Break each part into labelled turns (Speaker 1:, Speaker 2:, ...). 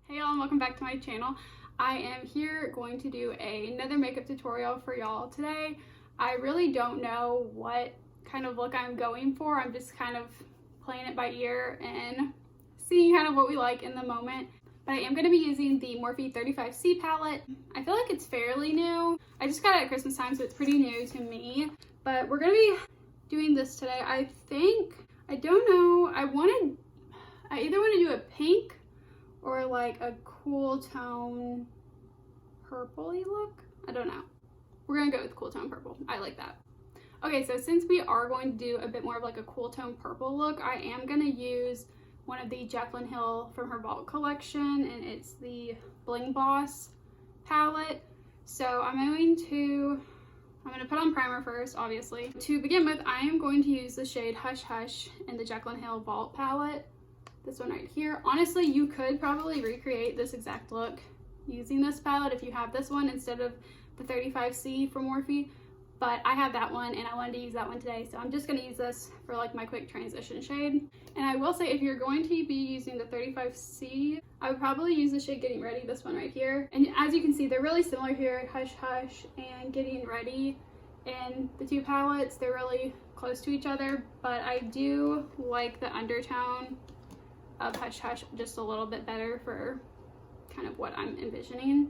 Speaker 1: Hey y'all, and welcome back to my channel. I am here going to do another makeup tutorial for y'all today. I really don't know what kind of look I'm going for. I'm just kind of playing it by ear and seeing kind of what we like in the moment. But I am going to be using the Morphe 35C palette. I feel like it's fairly new. I just got it at Christmas time, so it's pretty new to me. But we're going to be doing this today. I don't know, I either want to do a pink or like a cool tone purpley look. I don't know. We're gonna go with cool tone purple. I like that. Okay, so since we are going to do a bit more of like a cool tone purple look, I am gonna use one of the Jaclyn Hill from her Vault collection, and it's the Bling Boss palette. So I'm gonna put on primer first, obviously. To begin with, I am going to use the shade Hush Hush in the Jaclyn Hill Vault palette. This one right here. Honestly, you could probably recreate this exact look using this palette if you have this one instead of the 35C from Morphe, but I have that one and I wanted to use that one today, so I'm just going to use this for like my quick transition shade. And I will say, if you're going to be using the 35C, I would probably use the shade Getting Ready, this one right here. And as you can see, they're really similar here, Hush Hush and Getting Ready. In the two palettes, they're really close to each other, but I do like the undertone of Hush Hush just a little bit better for kind of what I'm envisioning.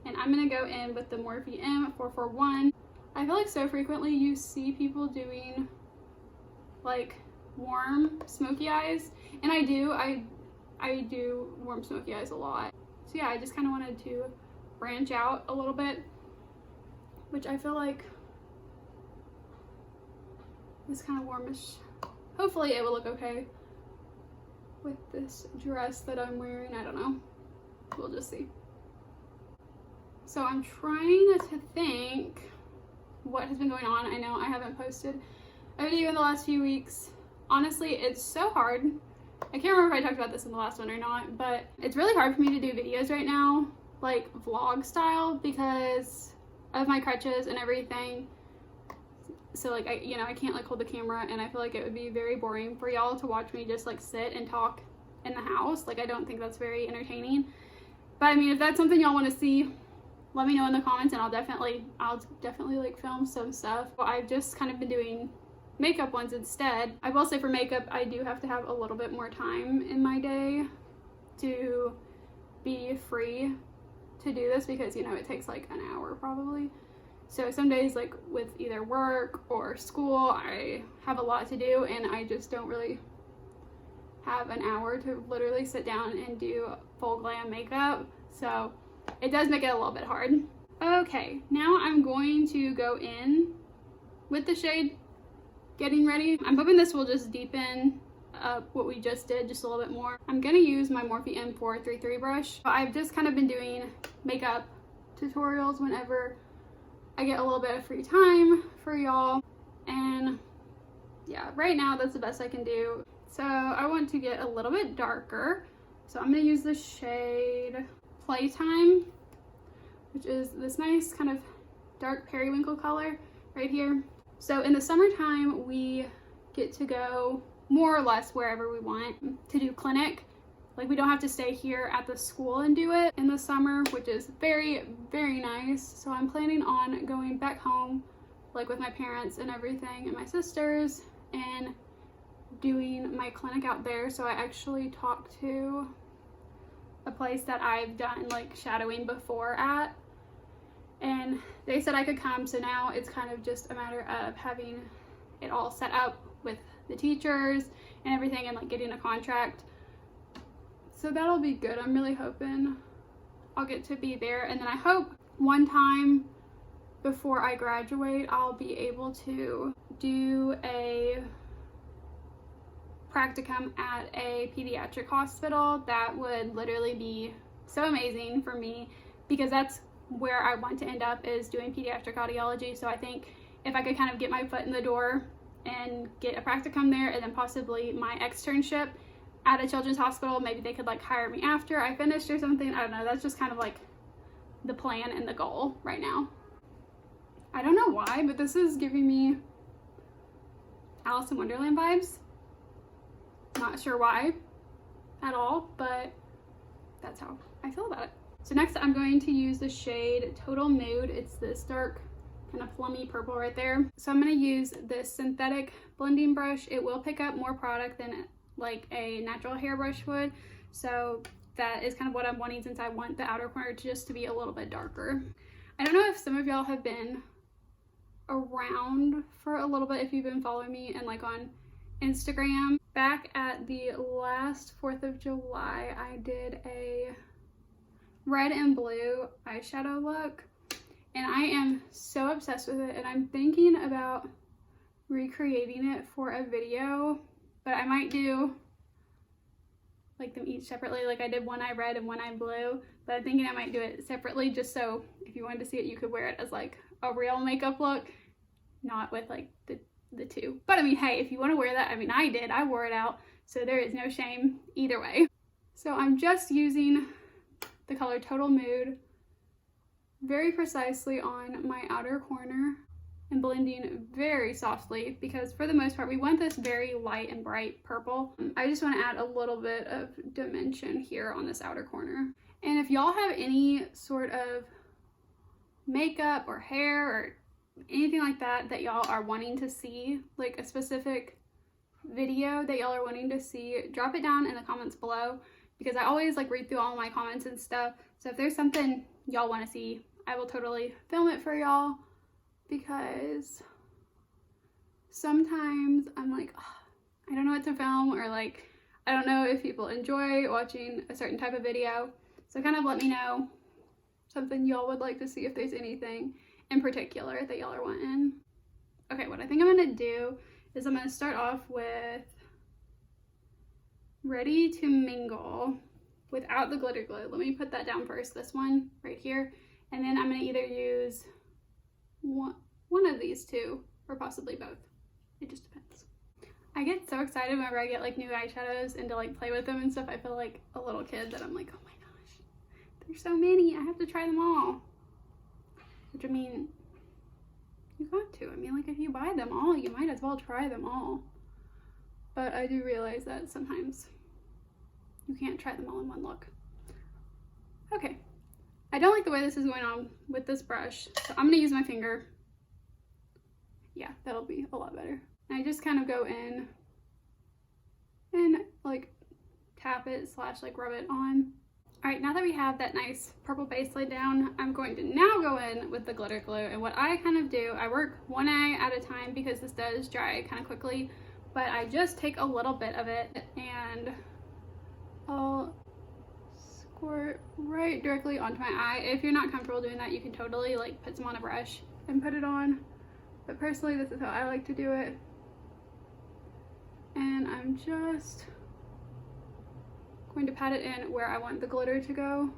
Speaker 1: And I'm gonna go in with the Morphe M441. I feel like so frequently you see people doing like warm smoky eyes, and I do warm smoky eyes a lot. So yeah, I just kind of wanted to branch out a little bit, which I feel like is kind of warmish. Hopefully it will look okay with this dress that I'm wearing. I don't know, we'll just see. So I'm trying to think what has been going on. I know I haven't posted a video in the last few weeks. Honestly, it's so hard. I can't remember if I talked about this in the last one or not, but it's really hard for me to do videos right now, like vlog style, because of my crutches and everything. So like, I can't like hold the camera, and I feel like it would be very boring for y'all to watch me just like sit and talk in the house. Like, I don't think that's very entertaining. But I mean, if that's something y'all want to see, let me know in the comments, and I'll definitely like film some stuff. But I've just kind of been doing makeup ones instead. I will say, for makeup, I do have to have a little bit more time in my day to be free to do this, because it takes like an hour probably. So some days, like with either work or school, I have a lot to do, and I just don't really have an hour to literally sit down and do full glam makeup. So it does make it a little bit hard. Okay, now I'm going to go in with the shade Getting Ready. I'm hoping this will just deepen up what we just did just a little bit more. I'm gonna use my Morphe M433 brush. I've just kind of been doing makeup tutorials whenever I get a little bit of free time for y'all, and yeah, right now that's the best I can do. So I want to get a little bit darker, so I'm gonna use the shade Playtime, which is this nice kind of dark periwinkle color right here. So in the summertime, we get to go more or less wherever we want to do clinic. Like, we don't have to stay here at the school and do it in the summer, which is very, very nice. So I'm planning on going back home, like with my parents and everything, and my sisters, and doing my clinic out there. So I actually talked to a place that I've done like shadowing before at, and they said I could come. So now it's kind of just a matter of having it all set up with the teachers and everything, and like getting a contract. So that'll be good. I'm really hoping I'll get to be there. And then I hope one time before I graduate, I'll be able to do a practicum at a pediatric hospital. That would literally be so amazing for me, because that's where I want to end up, is doing pediatric audiology. So I think if I could kind of get my foot in the door and get a practicum there, and then possibly my externship at a children's hospital, maybe they could like hire me after I finished or something. I don't know, that's just kind of like the plan and the goal right now. I don't know why, but this is giving me Alice in Wonderland vibes. Not sure why at all, but that's how I feel about it. So next I'm going to use the shade Total Mood. It's this dark kind of plummy purple right there. So I'm going to use this synthetic blending brush. It will pick up more product than like a natural hairbrush would. So that is kind of what I'm wanting, since I want the outer corner just to be a little bit darker. I don't know if some of y'all have been around for a little bit, if you've been following me and like on Instagram. Back at the last 4th of July, I did a red and blue eyeshadow look, and I am so obsessed with it, and I'm thinking about recreating it for a video, but I might do like them each separately. Like I did one eye red and one eye blue, but I'm thinking I might do it separately, just so if you wanted to see it, you could wear it as like a real makeup look, not with like the two. But I mean, hey, if you want to wear that, I mean, I did, I wore it out, so there is no shame either way. So I'm just using the color Total Mood very precisely on my outer corner and blending very softly, because for the most part we want this very light and bright purple. I just want to add a little bit of dimension here on this outer corner. And if y'all have any sort of makeup or hair or anything like that that y'all are wanting to see, like a specific video that y'all are wanting to see, drop it down in the comments below, because I always like read through all my comments and stuff. So if there's something y'all want to see, I will totally film it for y'all, because sometimes I'm like, oh, I don't know what to film, or like I don't know if people enjoy watching a certain type of video. So kind of let me know something y'all would like to see, if there's anything in particular that y'all are wanting. Okay, what I think I'm gonna do is I'm gonna start off with Ready to Mingle without the glitter glue. Let me put that down first, this one right here, and then I'm gonna either use one of these two or possibly both. It just depends. I get so excited whenever I get like new eyeshadows and to like play with them and stuff. I feel like a little kid that I'm like, oh my gosh, there's so many, I have to try them all. Which, I mean, you got to. I mean, like, if you buy them all, you might as well try them all. But I do realize that sometimes you can't try them all in one look. Okay. I don't like the way this is going on with this brush, so I'm going to use my finger. Yeah, that'll be a lot better. And I just kind of go in and, like, tap it / like rub it on. All right, now that we have that nice purple base laid down, I'm going to now go in with the glitter glue. And what I kind of do, I work one eye at a time because this does dry kind of quickly, but I just take a little bit of it and I'll squirt right directly onto my eye. If you're not comfortable doing that, you can totally like put some on a brush and put it on. But personally, this is how I like to do it. And I'm just going to pat it in where I want the glitter to go.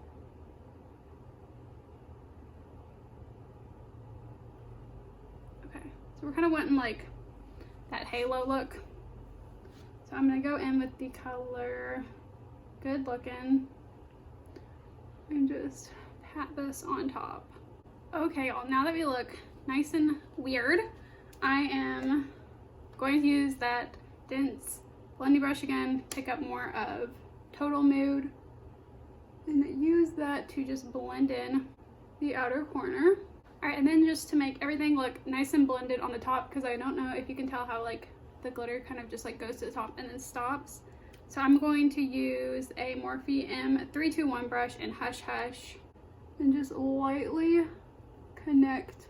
Speaker 1: Okay, so we're kind of wanting like that halo look. So I'm gonna go in with the color Good Looking and just pat this on top. Okay, y'all, now that we look nice and weird, I am going to use that dense blending brush again, pick up more of Total Mood, and use that to just blend in the outer corner. All right, and then just to make everything look nice and blended on the top, because I don't know if you can tell how like the glitter kind of just like goes to the top and then stops. So I'm going to use a Morphe M321 brush in Hush Hush and just lightly connect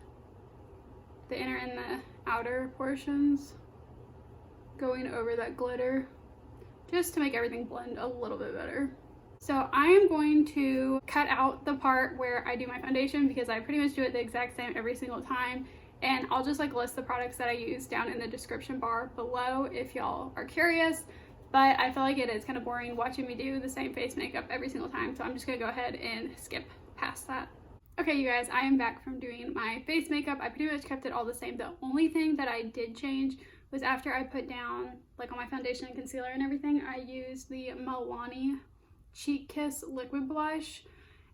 Speaker 1: the inner and the outer portions, going over that glitter, just to make everything blend a little bit better. So I am going to cut out the part where I do my foundation, because I pretty much do it the exact same every single time, and I'll just like list the products that I use down in the description bar below if y'all are curious. But I feel like it is kind of boring watching me do the same face makeup every single time, so I'm just gonna go ahead and skip past that. Okay, you guys, I am back from doing my face makeup. I pretty much kept it all the same. The only thing that I did change was after I put down like all my foundation and concealer and everything, I used the Milani Cheek Kiss liquid blush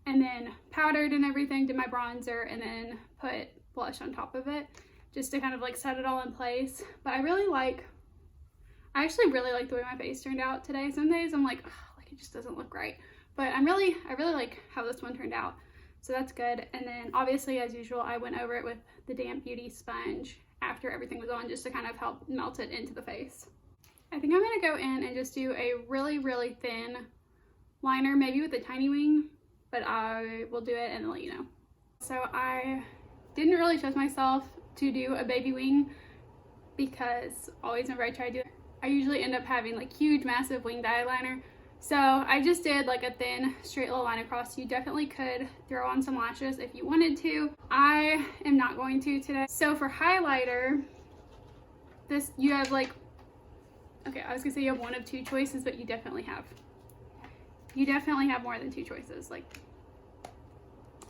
Speaker 1: and then powdered and everything, did my bronzer, and then put blush on top of it just to kind of like set it all in place. But I actually really like the way my face turned out today. Some days I'm like, oh, like it just doesn't look right. But I really like how this one turned out. So that's good. And then obviously, as usual, I went over it with the Damp Beauty sponge after everything was on, just to kind of help melt it into the face. I think I'm gonna go in and just do a really thin liner, maybe with a tiny wing, but I will do it and let you know. So I didn't really trust myself to do a baby wing because always whenever I try to do it, I usually end up having like huge, massive winged eyeliner. So I just did like a thin, straight little line across. You definitely could throw on some lashes if you wanted to. I am not going to today. So for highlighter, this, you have like, okay, I was gonna say you have one of two choices, but you definitely have more than two choices. Like,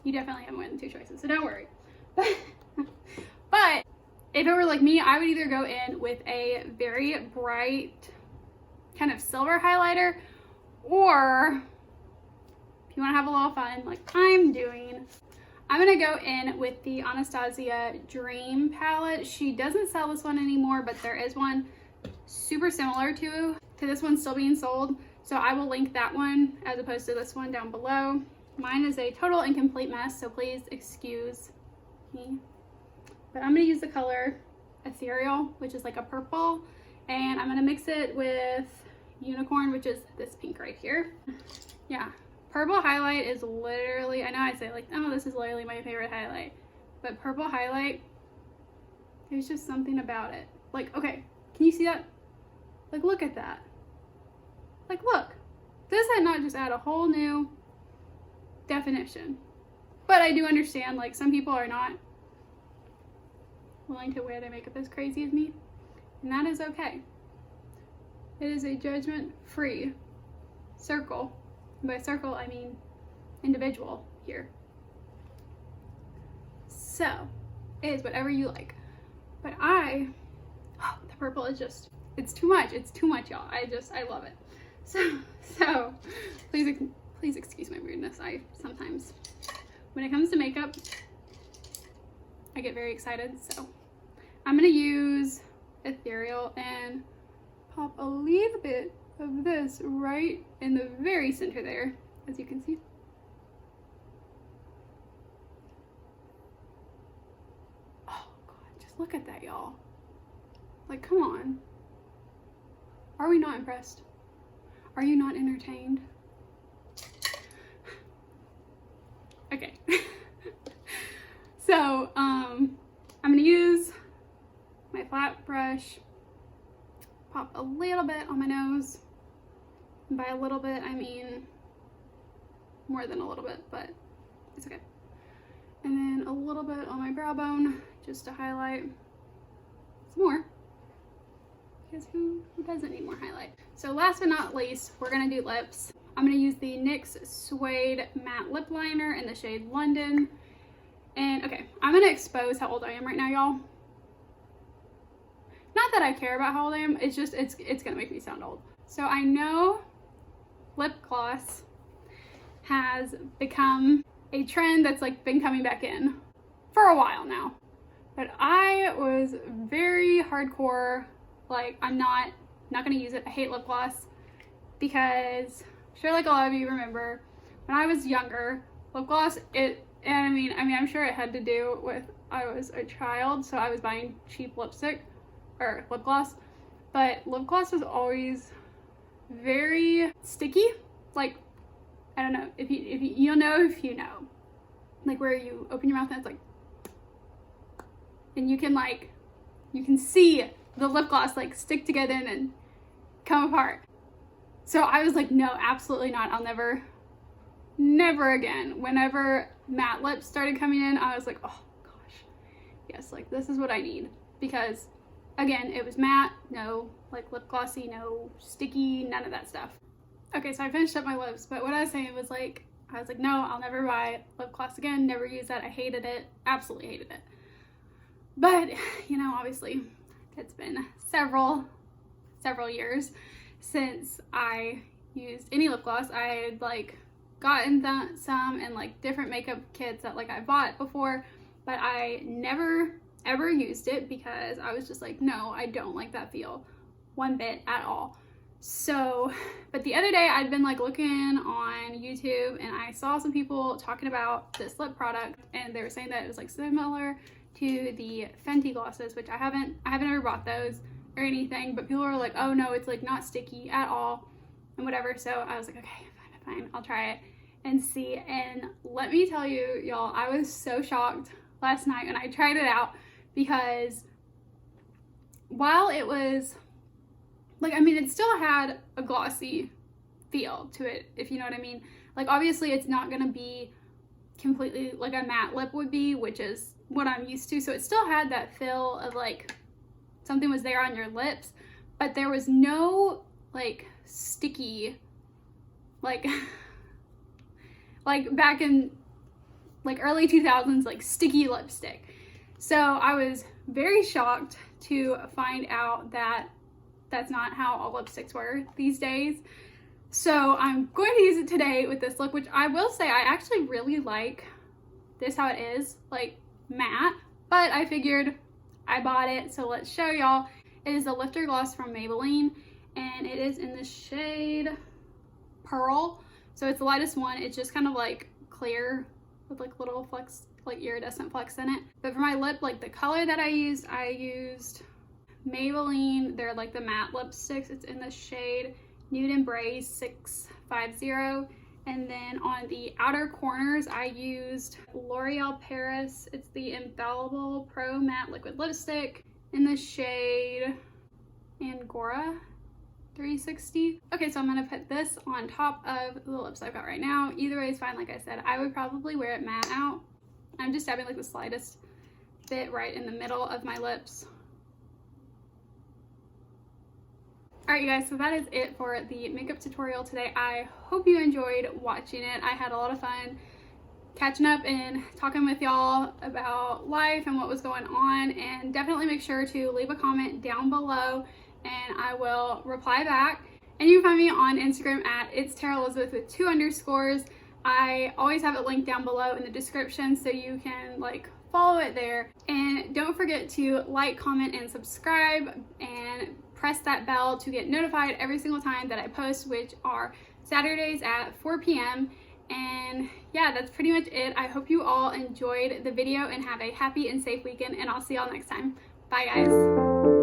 Speaker 1: you definitely have more than two choices, so don't worry. But if it were like me, I would either go in with a very bright kind of silver highlighter, or if you want to have a little fun like I'm doing, I'm gonna go in with the Anastasia Dream palette. She doesn't sell this one anymore, but there is one super similar to this one still being sold, so I will link that one as opposed to this one down below. Mine is a total and complete mess, so please excuse me. But I'm gonna use the color Ethereal, which is like a purple, and I'm gonna mix it with Unicorn, which is this pink right here. Yeah, purple highlight is literally, I know I say like, oh, this is literally my favorite highlight, but purple highlight, there's just something about it. Like, okay, can you see that? Like, look at that. Like, look, this had not just add a whole new definition. But I do understand, like, some people are not willing to wear their makeup as crazy as me, and that is okay. It is a judgment-free circle. And by circle, I mean individual here. So, it is whatever you like. But the purple is just, it's too much, y'all. I love it. So please excuse my weirdness. I sometimes, when it comes to makeup, I get very excited. So I'm gonna use Ethereal and pop a little bit of this right in the very center there, as you can see. Oh God, just look at that, y'all. Like, come on. Are we not impressed? Are you not entertained? Okay. So, I'm gonna use my flat brush, pop a little bit on my nose. And by a little bit, I mean more than a little bit, but it's okay. And then a little bit on my brow bone, just to highlight some more. Because who doesn't need more highlight? So last but not least, we're gonna do lips. I'm gonna use the NYX Suede Matte Lip Liner in the shade London. And okay, I'm gonna expose how old I am right now, y'all. Not that I care about how old I am, it's just, it's gonna make me sound old. So I know lip gloss has become a trend that's like been coming back in for a while now. But I was very hardcore, like, I'm not gonna use it. I hate lip gloss because I'm sure like a lot of you remember when I was younger, lip gloss, and I mean I'm sure it had to do with I was a child, so I was buying cheap lipstick or lip gloss, but lip gloss was always very sticky. Like, I don't know if you'll know if you know, like where you open your mouth and it's like, and you can see the lip gloss like stick together and then come apart. So I was like, no, absolutely not. I'll never again. Whenever matte lips started coming in, I was like, oh gosh, yes, like this is what I need. Because again, it was matte, no like lip glossy, no sticky, none of that stuff. Okay, so I finished up my lips, but what I was saying was like, I was like, no, I'll never buy lip gloss again, never use that. I hated it, absolutely hated it. But, you know, obviously it's been several years since I used any lip gloss. I had like gotten some in like different makeup kits that like I bought before, but I never ever used it because I was just like, no, I don't like that feel one bit at all. So, but the other day I'd been like looking on YouTube and I saw some people talking about this lip product, and they were saying that it was like similar to the Fenty glosses, which I haven't ever bought those or anything, but people were like, oh no, it's like not sticky at all and whatever. So I was like, okay, fine, I'll try it and see. And let me tell you, y'all, I was so shocked last night when I tried it out, because while it was like, I mean, it still had a glossy feel to it, if you know what I mean. Like, obviously it's not gonna be completely like a matte lip would be, which is what I'm used to. So it still had that feel of like something was there on your lips, but there was no like sticky, like like back in like early 2000s, like sticky lipstick. So I was very shocked to find out that that's not how all lipsticks were these days. So I'm going to use it today with this look, which I will say I actually really like this how it is, like matte, but I figured I bought it, so let's show y'all. It is a lifter gloss from Maybelline, and it is in the shade Pearl. So it's the lightest one. It's just kind of like clear with like little flecks, like iridescent flecks in it. But for my lip, like the color that I used Maybelline, they're like the matte lipsticks. It's in the shade Nude Embrace 650. And then on the outer corners, I used L'Oreal Paris. It's the Infallible Pro Matte Liquid Lipstick in the shade Angora 360. Okay, so I'm gonna put this on top of the lips I've got right now. Either way is fine. Like I said, I would probably wear it matte out. I'm just having like the slightest bit right in the middle of my lips. Alright you guys, so that is it for the makeup tutorial today. I hope you enjoyed watching it. I had a lot of fun catching up and talking with y'all about life and what was going on, and definitely make sure to leave a comment down below and I will reply back. And you can find me on Instagram at It's Tara Elizabeth with 2 underscores. I always have it linked down below in the description, so you can like follow it there. And don't forget to like, comment, and subscribe, and press that bell to get notified every single time that I post, which are Saturdays at 4 p.m. And yeah, that's pretty much it. I hope you all enjoyed the video and have a happy and safe weekend, and I'll see y'all next time. Bye guys.